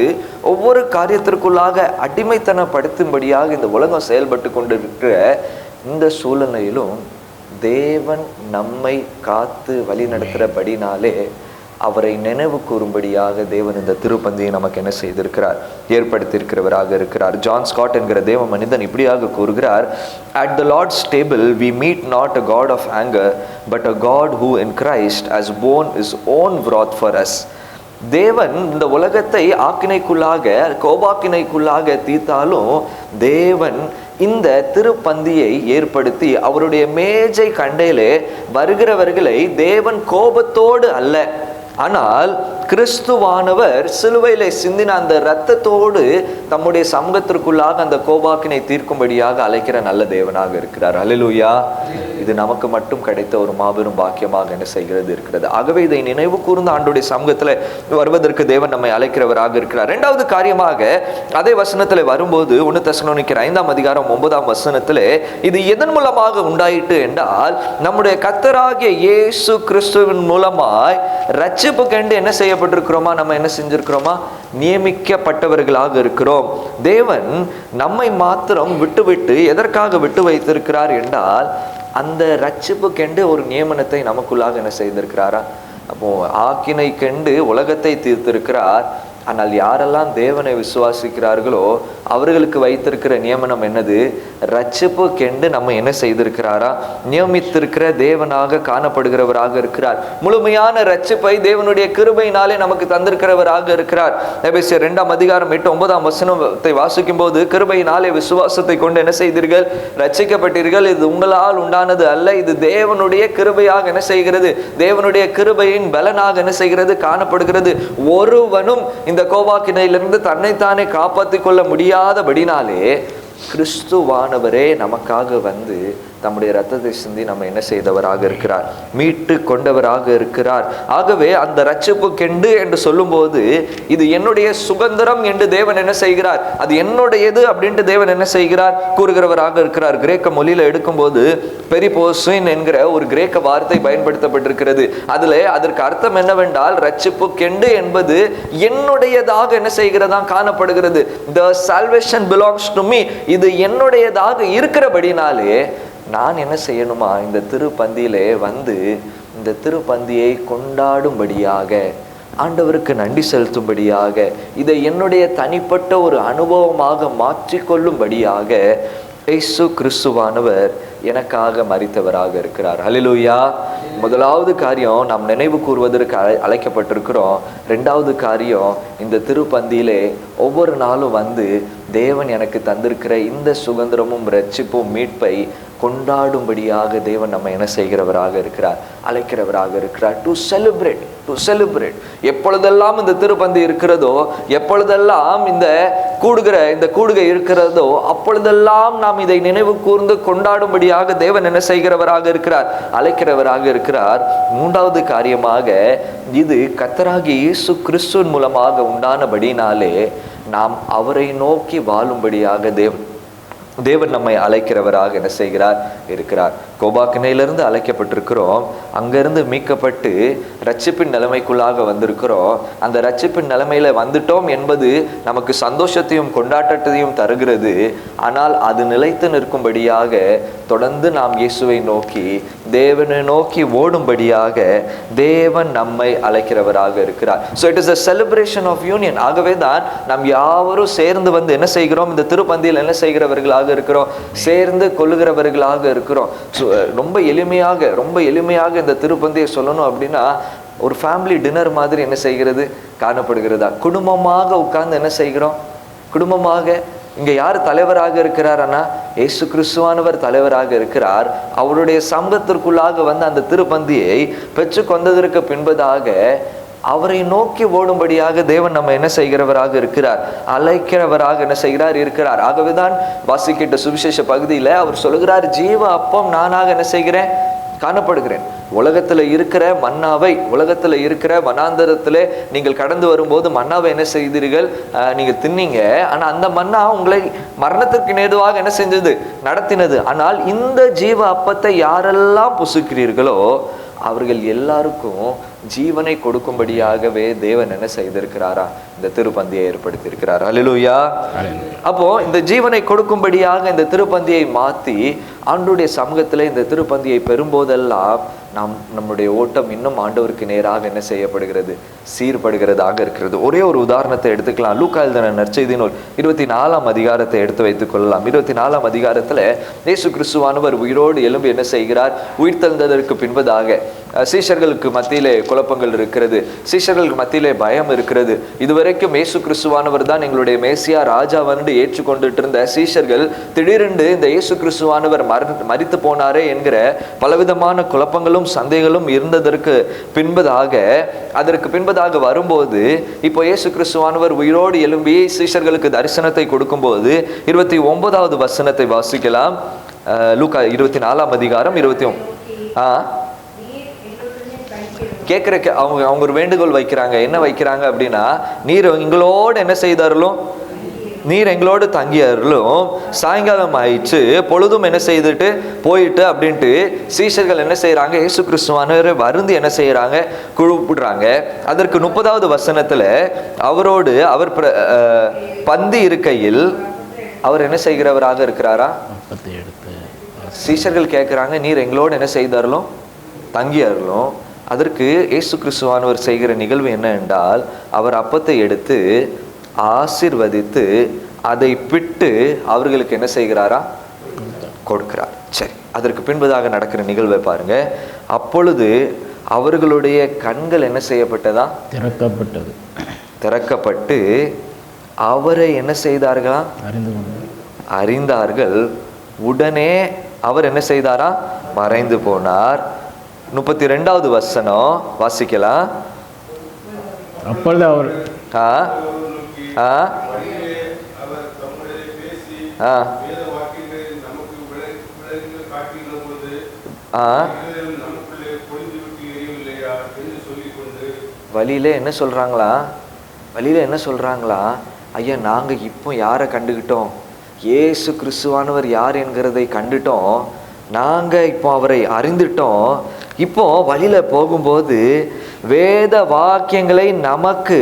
ஒவ்வொரு காரியத்திற்குள்ளாக அடிமைத்தனப்படுத்தும்படியாக இந்த உலகம் செயல்பட்டு கொண்டிருக்கிற இந்த சூழ்நிலையிலும் தேவன் நம்மை காத்து வழி நடத்துகிறபடினாலே அவரை நினைவு கூறும்படியாக தேவன் இந்த திருப்பந்தியை நமக்கு என்ன செய்திருக்கிறார், ஏற்படுத்தியிருக்கிறவராக இருக்கிறார். ஜான் ஸ்காட் என்கிற தேவ மனிதன் இப்படியாக கூறுகிறார், at the Lord's table we meet not a God of anger but a God who in Christ has borne his own wrath for us. தேவன் இந்த உலகத்தை கோபாக்கினைக்குள்ளாக தீர்த்தாலும் தேவன் இந்த திருப்பந்தியை ஏற்படுத்தி அவருடைய மேஜை கண்டையிலே வருகிறவர்களை தேவன் கோபத்தோடு அல்ல, ஆனால் கிறிஸ்துவானவர் சிலுவையிலே சிந்தின அந்த இரத்தத்தோடு தம்முடைய சமூகத்திற்குள்ளாக அந்த கோபாக்கினை தீர்க்கும்படியாக அழைக்கிற நல்ல தேவனாக இருக்கிறார். அல்லேலூயா. இது நமக்கு மட்டும் கிடைத்த ஒரு மாபெரும் பாக்கியமாக என்ன செய்கிறது இருக்கிறது. ஆகவே இதை நினைவு கூர்ந்த ஆண்டுடைய சமூகத்தில் வருவதற்கு தேவன் நம்மை அழைக்கிறவராக இருக்கிறார். 2வது காரியமாக அதே வசனத்தில் வரும்போது 1 தெசலோனிக்கர் 5ஆம் அதிகாரம் 9ஆம் வசனத்தில் இது எதன் மூலமாக உண்டாயிட்டு என்றால், நம்முடைய கர்த்தராகிய இயேசு கிறிஸ்துவின் மூலமாய் ரட்சிப்பு கண்டு என்ன செய்யப்பட்டிருக்கிறோமா, நம்ம என்ன செஞ்சிருக்கிறோமா, நியமிக்கப்பட்டவர்களாக இருக்கிறோம். தேவன் நம்மை மாத்திரம் விட்டு எதற்காக விட்டு வைத்திருக்கிறார் என்றால், அந்த ரட்சிப்பு கண்டு ஒரு நியமனத்தை நமக்குள்ளாக என்ன செய்திருக்கிறாரா. அப்போ ஆக்கினை கண்டு உலகத்தை தீர்த்திருக்கிறார். ஆனால் யாரெல்லாம் தேவனை விசுவாசிக்கிறார்களோ அவர்களுக்கு வைத்திருக்கிற நியமனம் என்னது, ரட்சிப்பு கெண்டு நம்ம என்ன செய்திருக்கிறாரா, நியமித்திருக்கிற தேவனாக காணப்படுகிறவராக இருக்கிறார். முழுமையான ரட்சிப்பை தேவனுடைய கிருபையினாலே நமக்கு தந்திருக்கிறவராக இருக்கிறார். எபேசியர் 2ஆம் அதிகாரம் 8-9ஆம் வசனத்தை வாசிக்கும் போது, கிருபையினாலே விசுவாசத்தை கொண்டு என்ன செய்தீர்கள், ரட்சிக்கப்பட்டீர்கள், இது உங்களால் உண்டானது அல்ல, இது தேவனுடைய கிருபையாக என்ன செய்கிறது, தேவனுடைய கிருபையின் பலனாக என்ன செய்கிறது, காணப்படுகிறது. ஒருவனும் இந்த கோபாக்கினையிலிருந்து தன்னைத்தானே காப்பாற்றிக் கொள்ள முடியாதபடினாலே கிறிஸ்துவானவரே நமக்காக வந்து தம்முடைய இரத்தத்தை சிந்தி நம்ம என்ன செய்தவராக இருக்கிறார், மீட்டு கொண்டவராக இருக்கிறார். ஆகவே அந்த ரட்சிப்பு கெண்டு என்று சொல்லும்போது இது என்னுடைய சுதந்திரம் என்று தேவன் என்ன செய்கிறார், அது என்னுடையது அப்படின்ட்டு தேவன் என்ன செய்கிறார், கூறுகிறவராக இருக்கிறார். கிரேக்க மொழியில எடுக்கும்போது பெரிபோசின் என்கிற ஒரு கிரேக்க வார்த்தை பயன்படுத்தப்பட்டிருக்கிறது. அதற்கு அர்த்தம் என்னவென்றால், ரட்சிப்பு கெண்டு என்பது என்னுடையதாக என்ன செய்கிறதா காணப்படுகிறது. The salvation belongs to me. இது என்னுடையதாக இருக்கிறபடினாலே நான் என்ன செய்யணுமா, இந்த திருப்பந்தியிலே வந்து இந்த திருப்பந்தியை கொண்டாடும்படியாக, ஆண்டவருக்கு நன்றி செலுத்தும்படியாக, இதை என்னுடைய தனிப்பட்ட ஒரு அனுபவமாக மாற்றிக்கொள்ளும்படியாக இயேசு கிறிஸ்துவானவர் எனக்காக மரித்தவராக இருக்கிறார். ஹல்லேலூயா. முதலாவது காரியம் நாம் நினைவு கூறுவதற்கு அழைக்கப்பட்டிருக்கிறோம். 2வது காரியம், இந்த திருப்பந்தியிலே ஒவ்வொரு நாளும் வந்து தேவன் எனக்கு தந்திருக்கிற இந்த சுதந்திரமும் ரட்சிப்பும் மீட்பை கொண்டாடும்படியாக தேவன் நம்ம என்ன செய்கிறவராக இருக்கிறார், அழைக்கிறவராக இருக்கிறார். To celebrate. எப்பொழுதெல்லாம் இந்த திருப்பந்தி இருக்கிறதோ, எப்பொழுதெல்லாம் இந்த கூடுகை இருக்கிறதோ, அப்பொழுதெல்லாம் நாம் இதை நினைவு கூர்ந்து கொண்டாடும்படியாக தேவன் என்ன செய்கிறவராக இருக்கிறார், அழைக்கிறவராக இருக்கிறார். 3வது காரியமாக, இது கர்த்தராகிய இயேசு கிறிஸ்துவின் மூலமாக உண்டானபடினாலே நாம் அவரை நோக்கி வாழும்படியாக தேவன் நம்மை அழைக்கிறவராக என்ன செய்கிறார் இருக்கிறார். கோபாக்கினையிலிருந்து அழைக்கப்பட்டிருக்கிறோம், அங்கிருந்து மீட்கப்பட்டு ரட்சிப்பின் நிலைமைக்குள்ளாக வந்திருக்கிறோம். அந்த ரட்சிப்பின் நிலைமையில வந்துட்டோம் என்பது நமக்கு சந்தோஷத்தையும் கொண்டாட்டத்தையும் தருகிறது. ஆனால் அது நிலைத்து நிற்கும்படியாக தொடர்ந்து நாம் இயேசுவை நோக்கி, தேவனை நோக்கி ஓடும்படியாக தேவன் நம்மை அழைக்கிறவராக இருக்கிறார். So it is a celebration of union. ஆகவே தான் நாம் யாவரும் சேர்ந்து வந்து என்ன செய்கிறோம், இந்த திருப்பந்தியில் என்ன செய்கிறவர்களாக இருக்கிறோம், சேர்ந்து கொள்ளுகிறவர்களாக இருக்கிறோம். ரொம்ப எளிமையாக இந்த திருப்பந்தியை சொல்லணும் அப்படின்னா, ஒரு ஃபேமிலி டின்னர் மாதிரி என்ன செய்கிறது காணப்படுகிறதா? குடும்பமாக உட்கார்ந்து என்ன செய்கிறோம், குடும்பமாக. இங்க யார் தலைவராக இருக்கிறார்னா, இயேசு கிறிஸ்துவானவர் தலைவராக இருக்கிறார். அவருடைய சமூகத்திற்குள்ளாக வந்து அந்த திருப்பந்தியை பெற்று கொண்டதற்கு பின்பதாக அவரை நோக்கி ஓடும்படியாக தேவன் நம்ம என்ன செய்கிறவராக இருக்கிறார், அழைக்கிறவராக என்ன செய்கிறார் இருக்கிறார். ஆகவேதான் வாசிக்கிட்ட சுவிசேஷ பகுதியில அவர் சொல்லுகிறார், ஜீவ அப்பம் நானாக என்ன செய்கிறேன், காணப்படுகிறேன். உலகத்துல இருக்கிற மன்னாவை, உலகத்துல இருக்கிற வனாந்தரத்துல நீங்கள் கடந்து வரும்போது மன்னாவை என்ன செய்தீர்கள், நீங்க தின்னீங்க. ஆனா அந்த மன்னா உங்களை மரணத்திற்கு நேதுவாக என்ன செஞ்சது, நடத்தினது. ஆனால் இந்த ஜீவ அப்பத்தை யாரெல்லாம் புசுக்கிறீர்களோ அவர்கள் எல்லாருக்கும் ஜீவனை கொடுக்கும்படியாகவே தேவன் என்ன செய்திருக்கிறாரா, இந்த திருப்பந்தியை ஏற்படுத்தி இருக்கிறார். அல்லேலூயா. அப்போ இந்த ஜீவனை கொடுக்கும்படியாக இந்த திருப்பந்தியை மாத்தி ஆண்டவருடைய சமூகத்துல இந்த திருப்பந்தியை பெறும்போதெல்லாம் நம்முடைய ஓட்டம் இன்னும் ஆண்டவருக்கு நேராக என்ன செய்யப்படுகிறது, சீர்படுகிறதாக இருக்கிறது. ஒரே ஒரு உதாரணத்தை எடுத்துக்கலாம். லூக்கா எழுதின நற்செய்தி நூல் 24ஆம் அதிகாரத்தை எடுத்து வைத்துக் கொள்ளலாம். 24ஆம் அதிகாரத்துல இயேசு கிறிஸ்துவானவர் உயிரோடு எழும்பி என்ன செய்கிறார், உயிர் தெழுந்ததற்கு பின்பதாக சீஷர்களுக்கு மத்தியிலே குழப்பங்கள் இருக்கிறது, சீஷர்களுக்கு மத்தியிலே பயம் இருக்கிறது. இதுவரைக்கும் இயேசு கிறிஸ்துவானவர் தான் எங்களுடைய மேசியா ராஜாவன்று ஏற்றுக்கொண்டுட்டு இருந்த சீஷர்கள் திடீரென்று இந்த இயேசு கிறிஸ்துவானவர் மரித்து போனாரே என்கிற பலவிதமான குழப்பங்களும் சந்தேகங்களும் இருந்ததற்கு பின்பதாக, அதற்கு பின்பதாக வரும்போது இப்போ இயேசு கிறிஸ்துவானவர் உயிரோடு எழும்பி சீஷர்களுக்கு தரிசனத்தை கொடுக்கும்போது 29வது வசனத்தை வாசிக்கலாம். லூக்கா 24ஆம் அதிகாரம் 29. கேட்குற அவங்க ஒரு வேண்டுகோள் வைக்கிறாங்க. என்ன வைக்கிறாங்க அப்படின்னா, நீர் எங்களோடு என்ன செய்தார்களும், நீர் எங்களோடு தங்கியார்களும், சாயங்காலம் ஆயிடுச்சு, பொழுதும் என்ன செய்துட்டு போயிட்டு அப்படின்ட்டு சீஷர்கள் என்ன செய்யறாங்க, இயேசு கிறிஸ்துவானவரை வருந்தி என்ன செய்யறாங்க, கூப்பிடுறாங்க. அதற்கு 30வது வசனத்துல அவரோடு அவர் பந்தி இருக்கையில் அவர் என்ன செய்கிறவராக இருக்கிறாரா, சீஷர்கள் கேட்கிறாங்க, நீர் எங்களோடு என்ன செய்தார்களும் தங்கியார்களும். அதற்கு இயேசு கிறிஸ்துவானவர் செய்கிற நிகழ்வு என்ன என்றால், அவர் அப்பத்தை எடுத்து ஆசீர்வதித்து அதை பிட்டு அவர்களுக்கு என்ன செய்கிறாரா, கொடுக்கிறார். சரி, அதற்கு பின்பதாக நடக்கிற நிகழ்வை பாருங்க. அப்பொழுது அவர்களுடைய கண்கள் என்ன செய்யப்பட்டதா, திறக்கப்பட்டு அவரை என்ன செய்தார்களா, அறிந்தார்கள். உடனே அவர் என்ன செய்தாரா, மறைந்து போனார். 32வது வசனம் வாசிக்கலாம்.
அப்பொழுது அவர்
வழியில என்ன சொல்றாங்களா, ஐயா நாங்க இப்போ யாரை கண்டுகிட்டோம், இயேசு கிறிஸ்துவானவர் யார் என்கிறதை கண்டுட்டோம், நாங்க இப்போ அவரை அறிந்துட்டோம். இப்போ வழியில போகும்போது வேத வாக்கியங்களை நமக்கு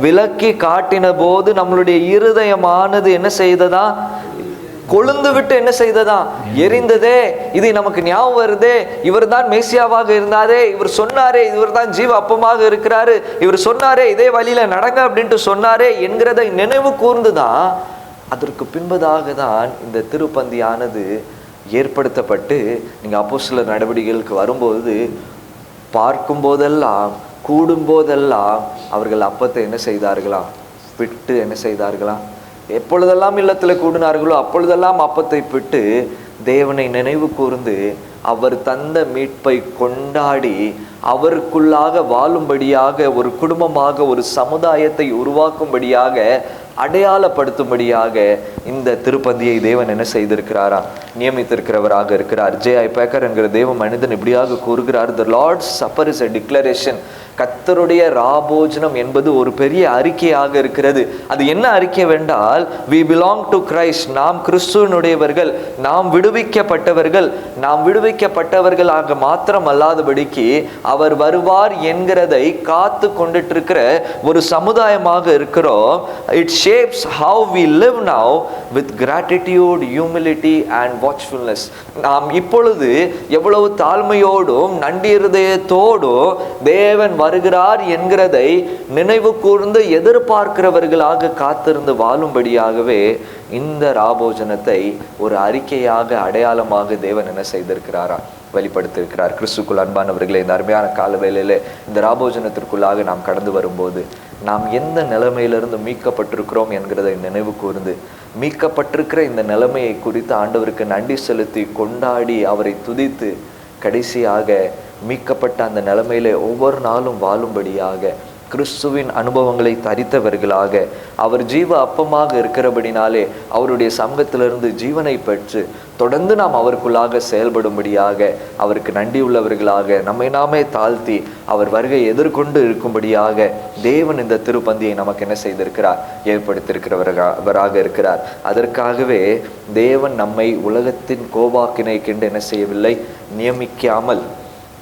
விளக்கி காட்டின போது நம்மளுடைய இருதயமானது என்ன செய்ததா, கொழுந்து விட்டு என்ன செய்ததா, எரிந்ததே. இது நமக்கு ஞாபகம் வருதே, இவர் தான் மேசியாவாக இருந்தாரே, இவர் சொன்னாரே, இவர் தான் ஜீவ அப்பமாக இருக்கிறாரு, இவர் சொன்னாரே இதே வழியில நடங்க அப்படின்ட்டு சொன்னாரே என்கிறதை நினைவு கூர்ந்துதான் அதற்கு பின்பதாக தான் இந்த திருப்பந்தியானது ஏற்படுத்தப்பட்டு, நீங்க அப்போஸ்தலர் நடவடிக்கைகளுக்கு வரும்போது பார்க்கும் போதெல்லாம், கூடும் போதெல்லாம் அவர்கள் அப்பத்தை என்ன செய்தார்களா, பிட்டு என்ன செய்தார்களா, எப்பொழுதெல்லாம் இல்லத்துல கூடினார்களோ அப்பொழுதெல்லாம் அப்பத்தை பிட்டு தேவனை நினைவு கூர்ந்து அவர் தந்த மீட்பை கொண்டாடி அவருக்குள்ளாக வாழும்படியாக, ஒரு குடும்பமாக ஒரு சமுதாயத்தை உருவாக்கும்படியாக, அடையாளப்படுத்தும்படியாக இந்த திருப்பந்தியை தேவன் என்ன செய்திருக்கிறாரா, நியமித்திருக்கிறவராக இருக்கிறார். J.I. Packer என்கிற தேவ மனிதன் இப்படியாக கூறுகிறார், the Lord's Supper is a declaration கர்த்தருடைய ராபோஜனம் என்பது ஒரு பெரிய அறிக்கையாக இருக்கிறது. அது என்ன அறிக்கை வேண்டால், we belong to Christ, நாம் கிறிஸ்துவனுடையவர்கள், நாம் விடுவிக்கப்பட்டவர்கள். நாம் விடுவிக்கப்பட்டவர்களாக மாத்திரம் அல்லாதபடிக்கு அவர் வருவார் என்கிறதை காத்து கொண்டுட்டு இருக்கிற ஒரு சமுதாயமாக இருக்கிறோம். It shapes how we live now with gratitude, humility and watchfulness. நாம் இப்பொழுது எவ்வளவு தாழ்மையோடும் நன்றி இருதயத்தோடும் தேவன் வருகிறார் என்கிறதை நினைவு கூர்ந்து எதிர்பார்க்கிறவர்களாக காத்திருந்து வாழும்படியாகவே இந்த ராபோஜனத்தை ஒரு அறிக்கையாக, அடையாளமாக தேவன் என்ன செய்திருக்கிறாரா, வெளிப்படுத்தியிருக்கிறார். கிறிஸ்துக்குள் அன்பானவர்களே, இந்த அருமையான கால வேளையிலே இந்த ராபோஜனத்திற்குள்ளாக நாம் கடந்து வரும்போது நாம் எந்த நிலைமையிலிருந்து மீட்கப்பட்டிருக்கிறோம் என்கிறதை நினைவு கூர்ந்து, மீட்கப்பட்டிருக்கிற இந்த நிலைமையை குறித்து ஆண்டவருக்கு நன்றி செலுத்தி கொண்டாடி அவரை துதித்து, கடைசியாக மீட்கப்பட்ட அந்த நிலைமையிலே ஒவ்வொரு நாளும் வாழும்படியாக கிறிஸ்துவின் அனுபவங்களை தரித்தவர்களாக, அவர் ஜீவ அப்பமாக இருக்கிறபடினாலே அவருடைய சமூகத்திலிருந்து ஜீவனை பெற்று தொடர்ந்து நாம் அவருக்குள்ளாக செயல்படும்படியாக, அவருக்கு நன்றியுள்ளவர்களாக நம்மை நாமே தாழ்த்தி அவர் வருகை எதிர்கொண்டு இருக்கும்படியாக தேவன் இந்த திருப்பந்தியை நமக்கு என்ன செய்திருக்கிறார், ஏற்படுத்தியிருக்கிறவராக இருக்கிறார். அதற்காகவே தேவன் நம்மை உலகத்தின் கோபாக்கினைக்கென்று என்ன செய்யவில்லை, நியமிக்காமல்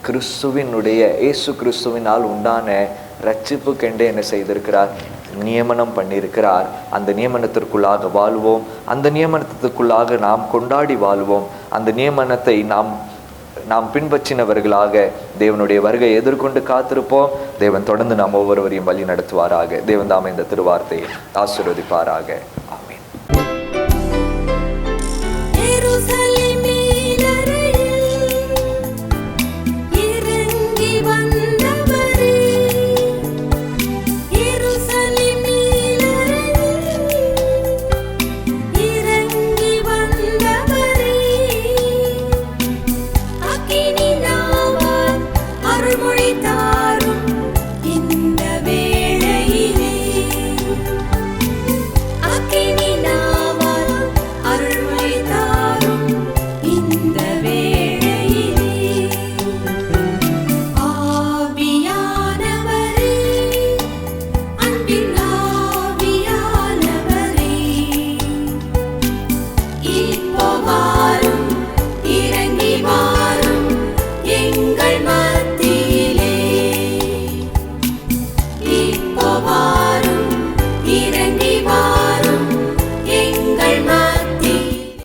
கிறிஸ்துவினுடைய இயேசு கிறிஸ்துவினால் உண்டான ரட்சிப்புக்கெண்டே என்ன செய்திருக்கிறார், நியமனம் பண்ணியிருக்கிறார். அந்த நியமனத்திற்குள்ளாக வாழ்வோம். அந்த நியமனத்திற்குள்ளாக நாம் கொண்டாடி வாழ்வோம். அந்த நியமனத்தை நாம் பின்பற்றினவர்களாக தேவனுடைய வருகை எதிர்கொண்டு காத்திருப்போம். தேவன் தொடர்ந்து நாம் ஒவ்வொருவரையும் வழி நடத்துவாராக. தேவன் தாமே இந்த திருவார்த்தையை ஆசீர்வதிப்பாராக. ஆமென்.
எங்கள் மத்தியிலே இப்போ